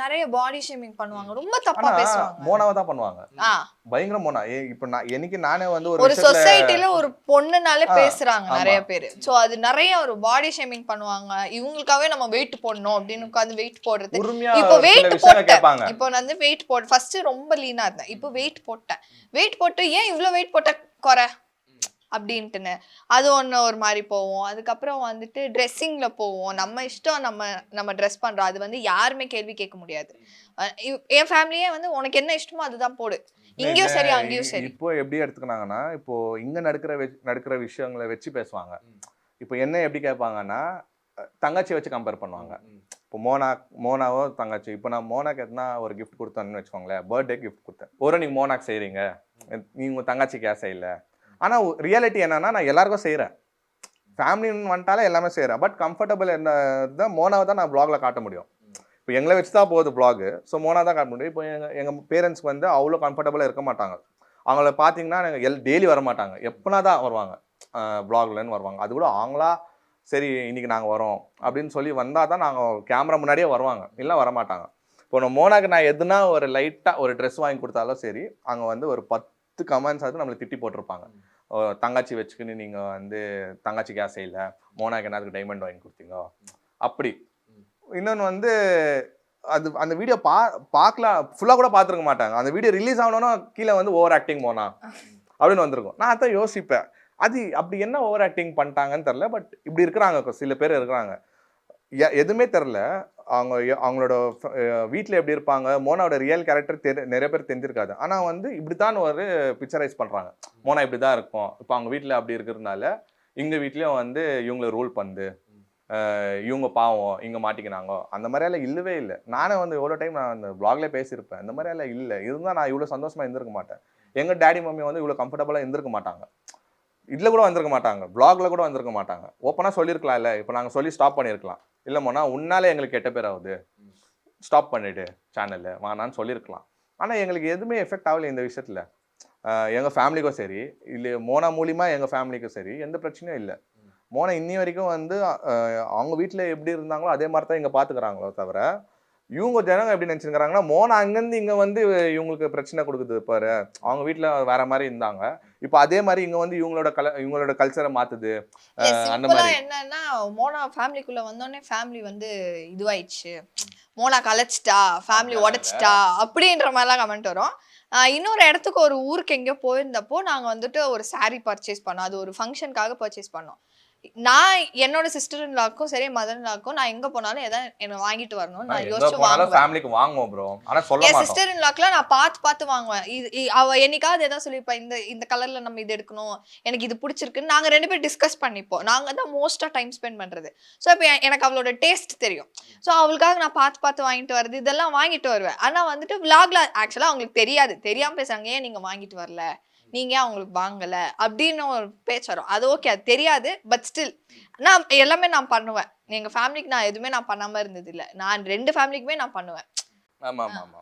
நிறைய body shaming பண்ணுவாங்க, ரொம்ப தப்பா ஆனா பேசுவாங்க. மோனாவை தான் பண்ணுவாங்க, ஆ பயங்கர மோனா. இப்ப நான் என்னைக்கு நானே வந்து ஒரு சொசைட்டில ஒரு பொண்ணுனாலே பேசுறாங்க நிறைய பேர். சோ அது நிறைய ஒரு பாடி ஷேமிங் பண்ணுவாங்க. இவங்களுக்காகவே நம்ம வெயிட் போடணும் அப்படின்னு உட்கார்ந்து வெயிட் போடுறது. இப்போ வெயிட் போட்டேன், இப்போ நான் வந்து வெயிட் போட்டு ஃபர்ஸ்ட் ரொம்ப லீனா இருந்தேன், இப்போ வெயிட் போட்டேன். வெயிட் போட்டு ஏன் இவ்வளவு வெயிட் போட்ட குறை அப்படின்ட்டுன்னு அது ஒன்று ஒரு மாதிரி போவோம். அதுக்கப்புறம் வந்துட்டு ட்ரெஸ்ஸிங்கில் போவோம். நம்ம இஷ்டம், நம்ம ட்ரெஸ் பண்ணுறோம், அது வந்து யாருமே கேள்வி கேட்க முடியாது. என் ஃபேமிலியே வந்து உனக்கு என்ன இஷ்டமோ அதுதான் போடு, இங்கேயும் சரி அங்கேயும் சரி. இப்போ எப்படி எடுத்துக்கினாங்கன்னா, இப்போ இங்க நடக்கிற விஷயங்களை வச்சு பேசுவாங்க. இப்போ என்ன எப்படி கேட்பாங்கன்னா, தங்கச்சி வச்சு கம்பேர் பண்ணுவாங்க. இப்போ மோனாவோ தங்கச்சி, இப்போ நான் மோனாக்கு எதுனா ஒரு கிஃப்ட் கொடுத்தேன்னு வச்சுக்கோங்களேன், பர்த்டே கிஃப்ட் கொடுத்தேன், ஒரு நீங்கள் மோனாக்கு செய்கிறீங்க, நீங்கள் உங்கள் தங்கச்சிக்கு ஏன் செய்யலை. ஆனால் ரியாலிட்டி என்னன்னா, நான் எல்லாருக்கும் செய்கிறேன், ஃபேமிலின்னு வந்துட்டாலே எல்லாமே செய்கிறேன். பட் கம்ஃபர்டபுள் என்ன தான் மோனாவை தான் நான் வ்ளாகில் காட்ட முடியும். இப்போ எங்களை வச்சு தான் போகுது வ்ளாகு, ஸோ மோனா தான் காட்ட முடியும். இப்போ எங்கள் பேரண்ட்ஸ்க்கு வந்து அவ்வளோ கம்ஃபர்டபுளாக இருக்க மாட்டாங்க. அவங்கள பார்த்தீங்கன்னா டெய்லி வர மாட்டாங்க, எப்போனா தான் வருவாங்க, வ்ளாக்லன்னு வருவாங்க. அது கூட அவங்களா சரி இன்னைக்கு நாங்கள் வரோம் அப்படின்னு சொல்லி வந்தால் தான் நாங்கள் கேமரா முன்னாடியே வருவாங்க, இல்லை வரமாட்டாங்க. இப்போ மோனாக்கு நான் எதுனா ஒரு லைட்டாக ஒரு ட்ரெஸ் வாங்கி கொடுத்தாலும் சரி, அங்கே வந்து ஒரு 10 கமெண்ட்ஸ் ஆகுது நம்மளை திட்டி போட்டிருப்பாங்க. தங்கச்சி வச்சுக்கின்னு நீங்கள் வந்து தங்கச்சிக்கு ஏன் செய்யலை, மோனாக்கு என்னதுக்கு டைமண்ட் வாங்கி கொடுத்தீங்க அப்படி. இன்னொன்று வந்து அது அந்த வீடியோ பார்க்கலாம், ஃபுல்லாக கூட பார்த்துருக்க மாட்டாங்க. அந்த வீடியோ ரிலீஸ் ஆகணும்னா கீழே வந்து ஓவர் ஆக்டிங் மோனா அப்படின்னு வந்திருக்கும். நான் அதான் யோசிப்பேன், அது அப்படி என்ன ஓவர் ஆக்டிங் பண்ணிட்டாங்கன்னு தெரில. பட் இப்படி இருக்கிறாங்க, சில பேர் இருக்கிறாங்க, எதுவுமே தெரில. அவங்களோட வீட்டில் எப்படி இருப்பாங்க, மோனாவோட ரியல் கேரக்டர் நிறைய பேர் தெரிஞ்சிருக்காது. ஆனால் வந்து இப்படித்தான் ஒரு பிக்சரைஸ் பண்ணுறாங்க, மோனா இப்படி தான் இருக்கும். இப்போ அவங்க வீட்டில் அப்படி இருக்கிறதுனால எங்கள் வீட்லேயும் வந்து இவங்களை ரூல் பண்ணுது, இவங்க பாவம் இங்கே மாட்டிக்கினாங்க, அந்த மாதிரியெல்லாம் இல்லவே இல்லை. நானே வந்து எவ்வளோ டைம் நான் அந்த வ்ளாக்லேயே பேசியிருப்பேன், இந்த மாதிரியெல்லாம் இல்லை. இருந்தால் நான் இவ்வளோ சந்தோஷமாக இருந்திருக்க மாட்டேன். எங்கள் டேடி மம்மி வந்து இவ்வளோ கம்ஃபர்டபுளாக இருந்திருக்க மாட்டாங்க, இதில் கூட வந்திருக்க மாட்டாங்க, வ்ளாகில் கூட வந்திருக்க மாட்டாங்க. ஓப்பனாக சொல்லியிருக்கலாம், இல்லை இப்போ நாங்கள் சொல்லி ஸ்டாப் பண்ணியிருக்கலாம், இல்லை மோனா உன்னாலே எங்களுக்கு கெட்ட பேர் ஆகுது, ஸ்டாப் பண்ணிவிடு சேனலில் வானான்னு சொல்லியிருக்கலாம். ஆனால் எங்களுக்கு எதுவுமே எஃபெக்ட் ஆகலை இந்த விஷயத்தில். எங்கள் ஃபேமிலிக்கும் சரி, இல்லை மோனா மூலிமா எங்கள் ஃபேமிலிக்கும் சரி எந்த பிரச்சனையும் இல்லை. மோனா இன்னி வரைக்கும் வந்து அவங்க வீட்டில் எப்படி இருந்தாங்களோ அதே மாதிரி தான் இங்கே பார்த்துக்கிறாங்களோ தவிர, இவங்க ஜனங்க எப்படி நினச்சிருக்கிறாங்கன்னா மோனா அங்கேருந்து இங்கே வந்து இவங்களுக்கு பிரச்சனை கொடுக்குது பாரு, அவங்க வீட்டில் வேற மாதிரி இருந்தாங்க, இப்போ அதே மாதிரி இங்கே வந்து இவங்களோட கல்ச்சரை மாற்றுது. அந்த மாதிரி என்னன்னா மோனா ஃபேமிலிக்குள்ளே வந்தோடனே ஃபேமிலி வந்து இதுவாயிடுச்சு, மோனா கலைச்சிட்டா, ஃபேமிலி உடைச்சிட்டா அப்படின்ற மாதிரிலாம் கமெண்ட் வரும். இன்னொரு இடத்துக்கு ஒரு ஊருக்கு எங்கேயோ போயிருந்தப்போ நாங்கள் வந்துட்டு ஒரு சாரீ பர்ச்சேஸ் பண்ணோம், அது ஒரு ஃபங்க்ஷனுக்காக பர்ச்சேஸ் பண்ணோம். நான் என்னோட சிஸ்டர் இன் லாக்கும் சரி, மதர் இன் லாக்கும் நான் எங்க போனாலும் எதை என்ன வாங்கிட்டு வரணும் நான் யோசிச்சு வாங்குவேன். என் சிஸ்டர் இன் லாக்ல நான் பார்த்து வாங்குவேன். அவ என்னைக்காவது எதாவது சொல்லியிருப்பா, இந்த கலர்ல நம்ம இது எடுக்கணும், எனக்கு இது பிடிச்சிருக்குன்னு நாங்க 2 பேரும் டிஸ்கஸ் பண்ணிப்போம். நாங்க தான் மோஸ்டா டைம் ஸ்பெண்ட் பண்றது. ஸோ இப்போ எனக்கு அவளோட டேஸ்ட் தெரியும். ஸோ அவளுக்காக நான் பார்த்து வாங்கிட்டு வருது இதெல்லாம் வாங்கிட்டு வருவேன். ஆனா வந்துட்டு விளாக்ல ஆக்சுவலா அவங்களுக்கு தெரியாது, தெரியாம பேசுறாங்க, ஏன் நீங்க வாங்கிட்டு வரல, நீங்க அவங்களுக்கு வாங்கல அப்படின்னு ஒரு பேச்சு வரும். அது ஓகே, அது தெரியாது. பட் ஸ்டில் நான் எல்லாமே நான் பண்ணுவேன். எங்க ஃபேமிலிக்கு நான் எதுவுமே நான் பண்ணாம இருந்தது இல்லை. நான் 2 ஃபேமிலிக்குமே நான் பண்ணுவேன். ஆமா ஆமா ஆமா.